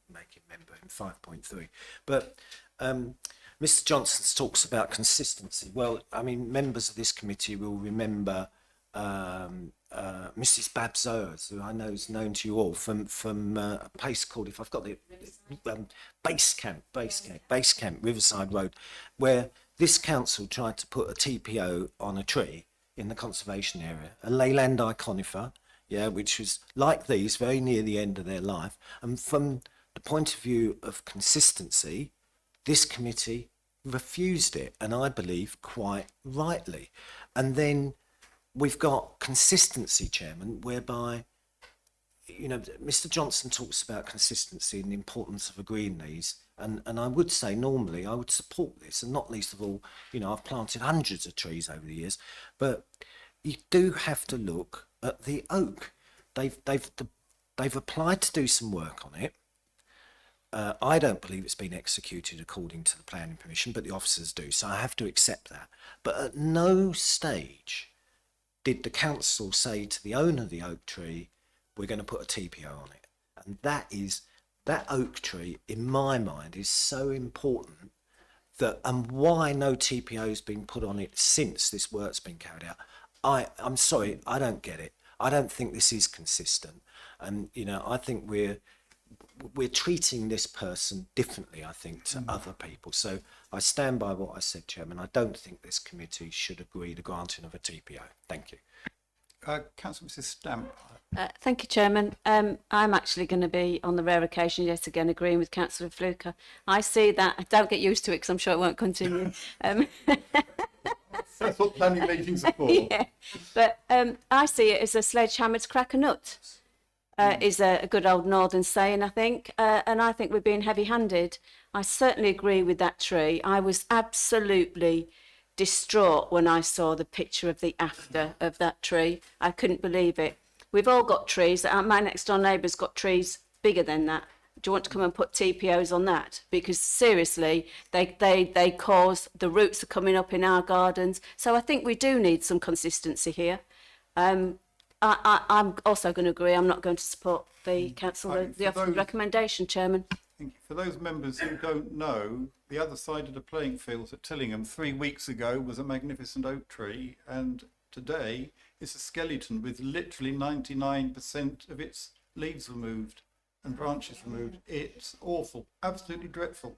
member in 5.3. But Mr. Johnson talks about consistency. Well, I mean, members of this committee will remember Mrs. Babs Owers, who I know is known to you all from a place called, if I've got the Base Camp, Riverside Road, where this council tried to put a TPO on a tree in the conservation area, a Leylandii conifer, yeah, which was like these, very near the end of their life. And from the point of view of consistency, this committee refused it, and I believe quite rightly. And then we've got consistency, Chairman, whereby, you know, Mr. Johnson talks about consistency and the importance of agreeing these. And I would say normally I would support this, and not least of all, you know, I've planted hundreds of trees over the years, but you do have to look at the oak. They've applied to do some work on it. I don't believe it's been executed according to the planning permission, but the officers do, so I have to accept that. But at no stage did the council say to the owner of the oak tree, we're going to put a TPO on it. And that oak tree, in my mind, is so important that, and why no TPO has been put on it since this work's been carried out, I'm sorry, I don't get it. I don't think this is consistent. And, you know, I think we're treating this person differently, I think, to other people. So I stand by what I said, Chairman. I don't think this committee should agree the granting of a TPO. Thank you. Councillor Mrs. Stamp. Thank you, Chairman. I'm actually going to be, on the rare occasion, yet again, agreeing with Councillor Fluker. I see that. I don't get used to it because I'm sure it won't continue. That's what planning meetings are for. Yeah. But I see it as a sledgehammer to crack a nut. Is a good old northern saying, I think, and I think we're being heavy-handed. I certainly agree with that tree. I was absolutely distraught when I saw the picture of the after of that tree. I couldn't believe it. We've all got trees. My next door neighbour's got trees bigger than that. Do you want to come and put TPOs on that? Because seriously, they cause, the roots are coming up in our gardens. So I think we do need some consistency here. I'm also going to agree. I'm not going to support the council, Right, the for those- recommendation, Chairman. Thank you. For those members who don't know, the other side of the playing field at Tillingham 3 weeks ago was a magnificent oak tree, and today it's a skeleton with literally 99% of its leaves removed and branches removed. It's awful, absolutely dreadful.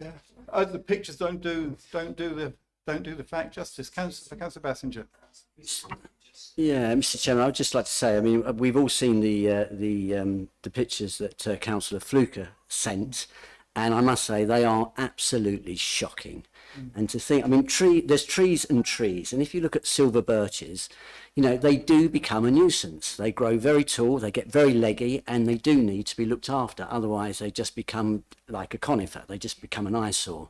Yeah, the pictures don't do the fact justice. Councillor Bassinger. Yeah, Mr. Chairman, I would just like to say, I mean, we've all seen the pictures that Councillor Fluker sent, and I must say they are absolutely shocking. And to think, I mean, there's trees and trees, and if you look at silver birches, you know, they do become a nuisance. They grow very tall, they get very leggy, and they do need to be looked after. Otherwise, they just become like a conifer. They just become an eyesore.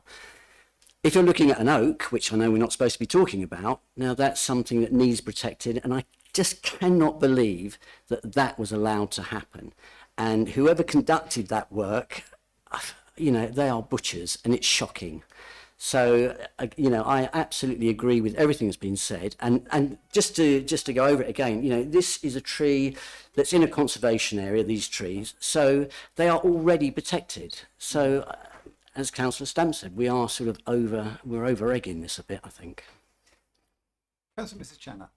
If you're looking at an oak, which I know we're not supposed to be talking about, now that's something that needs protected, and I just cannot believe that that was allowed to happen. And whoever conducted that work, you know, they are butchers, and it's shocking. So, you know, I absolutely agree with everything that's been said. And just to go over it again, you know, this is a tree that's in a conservation area, these trees, so they are already protected. So, as Councillor Stamp said, we are sort of over egging this a bit, I think. Councillor Mrs. Channer.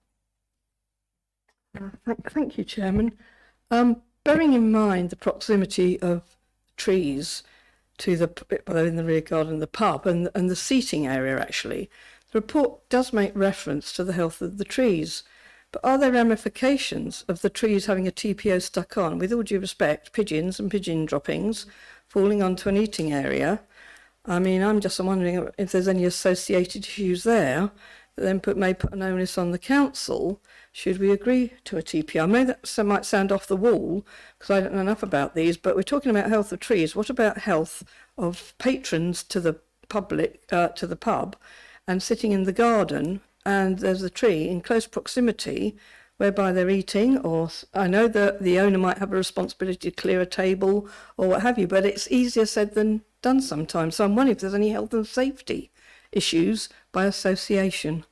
Thank you, Chairman. Bearing in mind the proximity of trees to in the rear garden of the pub and the seating area, actually, the report does make reference to the health of the trees. But are there ramifications of the trees having a TPO stuck on, with all due respect, pigeons and pigeon droppings falling onto an eating area? I mean, I'm just wondering if there's any associated issues there that then may put an onus on the council should we agree to a TPO. I know that might sound off the wall because I don't know enough about these, but we're talking about health of trees. What about health of patrons to the public, to the pub, and sitting in the garden, and there's a tree in close proximity whereby they're eating, or I know that the owner might have a responsibility to clear a table or what have you, but it's easier said than done sometimes. So I'm wondering if there's any health and safety issues by association.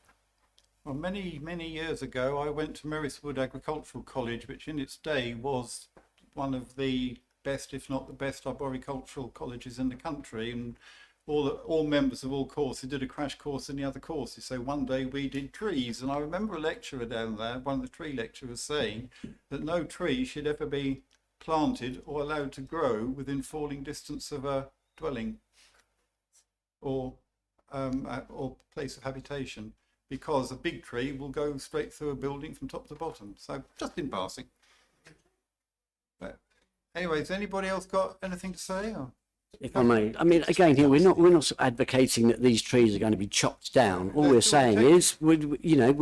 Well, many years ago, I went to Merriswood Agricultural College, which in its day was one of the best, if not the best, arboricultural colleges in the country, and all members of all courses did a crash course in the other courses. So one day we did trees, and I remember a lecturer down there, one of the tree lecturers, saying that no tree should ever be planted or allowed to grow within falling distance of a dwelling or place of habitation, because a big tree will go straight through a building from top to bottom. So just in passing. But anyway, has anybody else got anything to say? Or? If I may, I mean, again, here we're not advocating that these trees are going to be chopped down. All we're saying is, we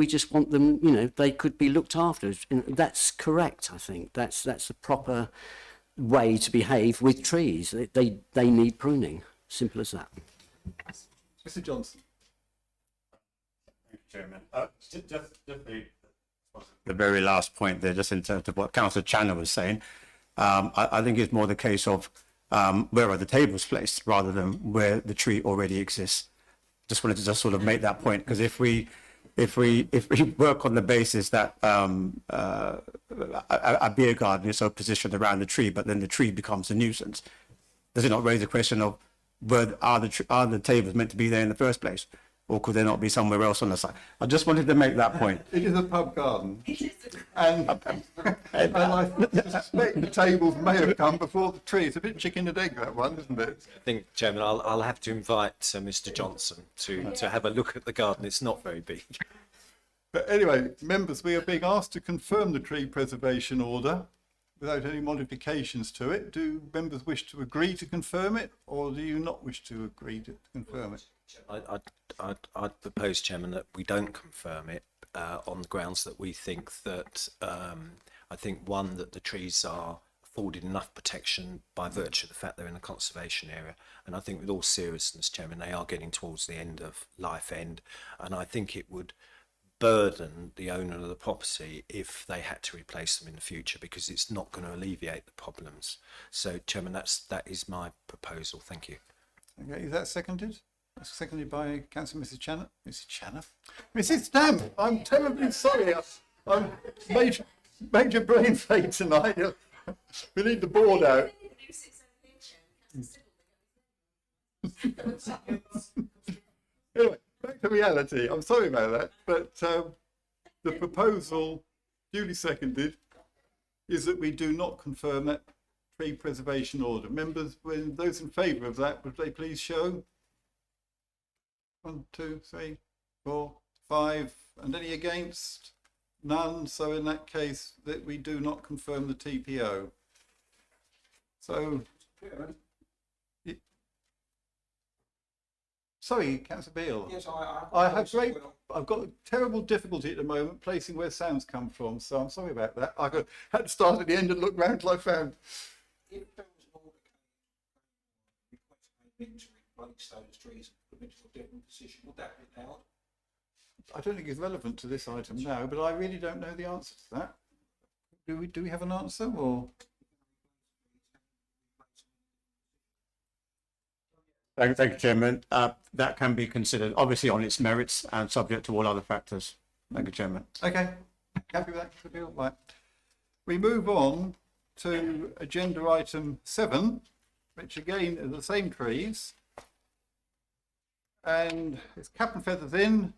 just want them. You know, they could be looked after. And that's correct. I think that's the proper way to behave with trees. They need pruning. Simple as that. Mr. Johnson. Thank you, Chairman. Just the very last point there, just in terms of what Councillor Channer was saying, I think it's more the case of where are the tables placed rather than where the tree already exists. Just wanted to just sort of make that point, because if we work on the basis that a beer garden is so positioned around the tree, but then the tree becomes a nuisance, does it not raise the question of where are the tables meant to be there in the first place? Or could there not be somewhere else on the side? I just wanted to make that point. It is a pub garden. And I suspect the tables may have come before the tree. It's a bit chicken and egg, that one, isn't it? I think, Chairman, I'll have to invite Mr. Johnson to have a look at the garden. It's not very big. But anyway, members, we are being asked to confirm the tree preservation order without any modifications to it. Do members wish to agree to confirm it, or do you not wish to agree to confirm it? I'd propose, Chairman, that we don't confirm it on the grounds that we think that I think one, that the trees are afforded enough protection by virtue of the fact they're in a conservation area, and I think with all seriousness, Chairman, they are getting towards the end of life end, and I think it would burden the owner of the property if they had to replace them in the future, because it's not going to alleviate the problems. So, Chairman, that is my proposal. Thank you. Okay, is that seconded? That's seconded by Councillor Mrs. Channer. Mrs. Channer? Mrs. Stamp, I'm terribly sorry. Major brain fade tonight. We need the board out. Anyway, back to reality. I'm sorry about that, but the proposal, duly seconded, is that we do not confirm that tree preservation order. Members, when those in favour of that, would they please show? 1, 2, 3, 4, 5, and any against? None. So in that case, that we do not confirm the TPO. So, sorry, Councillor Beale. Yes, I've got terrible difficulty at the moment placing where sounds come from, so I'm sorry about that. Had to start at the end and look round till I found. If there was an order requesting to replace those trees and put into a different position, would that be allowed? I don't think it's relevant to this item now, but I really don't know the answer to that. Do we have an answer, or? Thank you, Chairman. That can be considered, obviously, on its merits and subject to all other factors. Thank you, Chairman. Okay, happy with that, Mr. Beale? Right. We move on to agenda item 7, which again are the same trees. And it's Cap and Feathers Inn,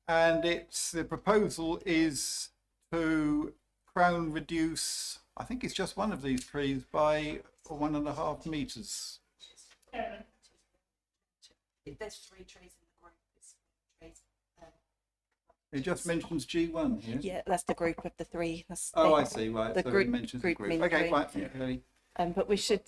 and the proposal is to crown reduce, I think it's just one of these trees, by 1.5 metres. There's 3 trees in the group. It just mentions G1 here. Yeah, that's the group of the 3. That's Oh, I see, right. The So group, it mentions group the group. mean Okay, 3. right. Okay. But we should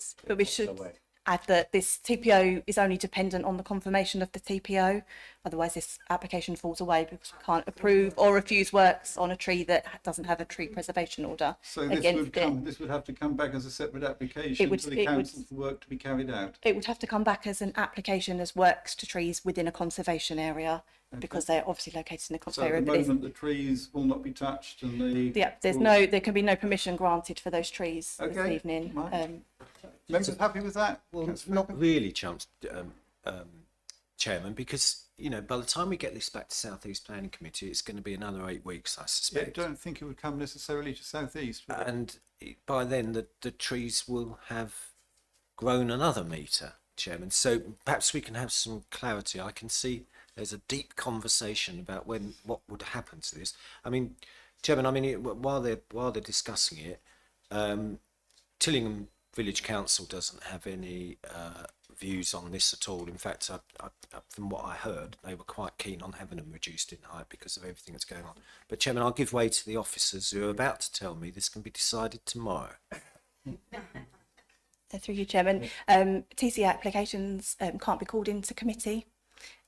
add that this TPO is only dependent on the confirmation of the TPO. Otherwise, this application falls away because we can't approve or refuse works on a tree that doesn't have a tree preservation order. So this would have to come back as a separate application to the council for work to be carried out. It would have to come back as an application as works to trees within a conservation area, because they're obviously located in a So conservation at the area. moment, the trees will not be touched, and there can be no permission granted for those trees this Okay, evening. right. Members happy with that? Well, not really, Chairman, because, you know, by the time we get this back to South East Planning Committee, it's going to be another 8 weeks, I Yeah, I suspect. don't think it would come necessarily to South East. would it? And by then, the trees will have grown another metre, Chairman. So perhaps we can have some clarity. I can see there's a deep conversation about what would happen to this. I mean, Chairman, while they're discussing it, Tillingham Village Council doesn't have any views on this at all. In fact, from what I heard, they were quite keen on having them reduced in height because of everything that's going on. But Chairman, I'll give way to the officers who are about to tell me this can be decided tomorrow. Through you, Chairman. TC applications can't be called into committee.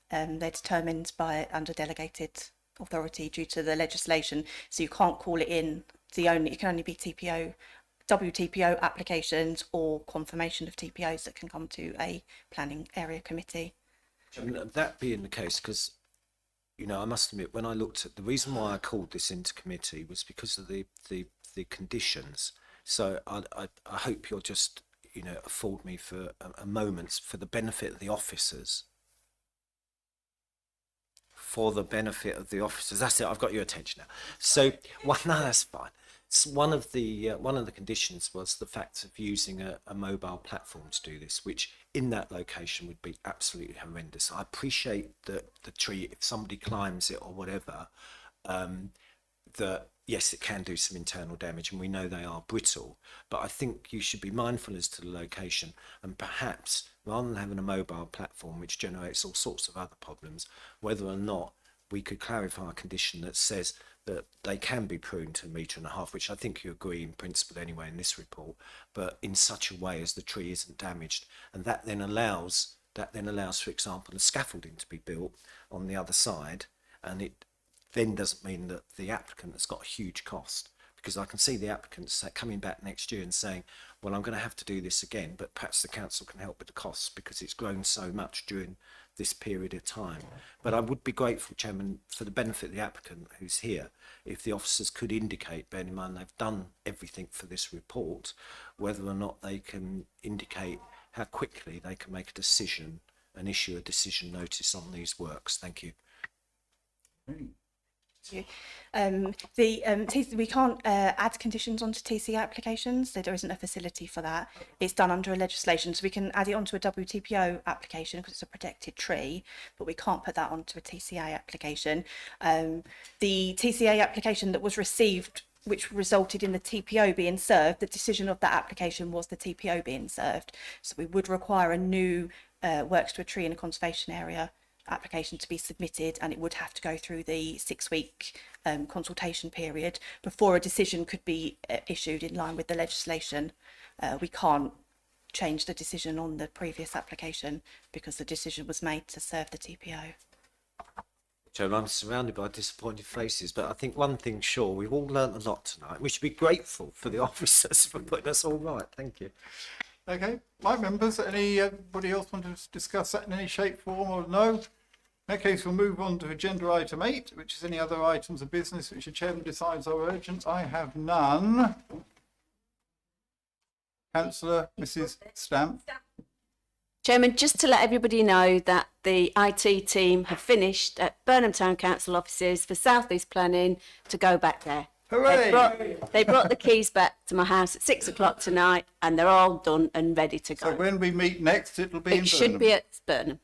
They're determined by under delegated authority due to the legislation, so you can't call it in. It can only be TPO, WTPO applications or confirmation of TPOs that can come to a planning area committee. That being the case, because, you know, I must admit, when I looked at the reason why I called this into committee was because of the conditions. So I hope you'll just, you know, afford me for a moment for the benefit of the officers. For the benefit of the officers. That's it. I've got your attention now. So, no, that's fine. One of the conditions was the fact of using a mobile platform to do this, which in that location would be absolutely horrendous. I appreciate that the tree, if somebody climbs it or whatever, that yes, it can do some internal damage, and we know they are brittle. But I think you should be mindful as to the location, and perhaps rather than having a mobile platform which generates all sorts of other problems, whether or not we could clarify a condition that says that they can be pruned to 1.5 meters, which I think you agree in principle anyway in this report, but in such a way as the tree isn't damaged. And that then allows, for example, the scaffolding to be built on the other side, and it then doesn't mean that the applicant has got a huge cost, because I can see the applicants coming back next year and saying, well, I'm going to have to do this again, but perhaps the council can help with the costs because it's grown so much during this period of time. But I would be grateful, Chairman, for the benefit of the applicant who's here, if the officers could indicate, bearing in mind they've done everything for this report, whether or not they can indicate how quickly they can make a decision and issue a decision notice on these works. Thank you. We can't add conditions onto TC applications. There isn't a facility for that. It's done under a legislation, so we can add it onto a WTPO application because it's a protected tree, but we can't put that onto a TCA application. The TCA application that was received, which resulted in the TPO being served, the decision of that application was the TPO being served. So we would require a new works to a tree in a conservation area application to be submitted, and it would have to go through the 6-week consultation period before a decision could be issued in line with the legislation. We can't change the decision on the previous application because the decision was made to serve the TPO. Chairman, I'm surrounded by disappointed faces, but I think one thing's sure, we've all learnt a lot tonight. We should be grateful for the officers for putting us all right. Thank you. Okay, my members, anybody else want to discuss that in any shape, form, or no? In that case, we'll move on to agenda item 8, which is any other items of business which the chairman decides are urgent. I have none. Councillor Mrs. Stamp. Chairman, just to let everybody know that the IT team have finished at Burnham Town Council offices for South East Planning to go back there. Hooray! They brought the keys back to my house at 6 o'clock tonight, and they're all done and ready to go. So when we meet next, it'll be in It should Burnham. be at Burnham.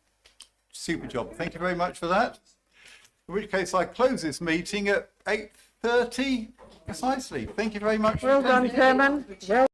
Super job. Thank you very much for that. In which case, I close this meeting at 8:30 precisely. Thank you very much. Well done, Chairman. Well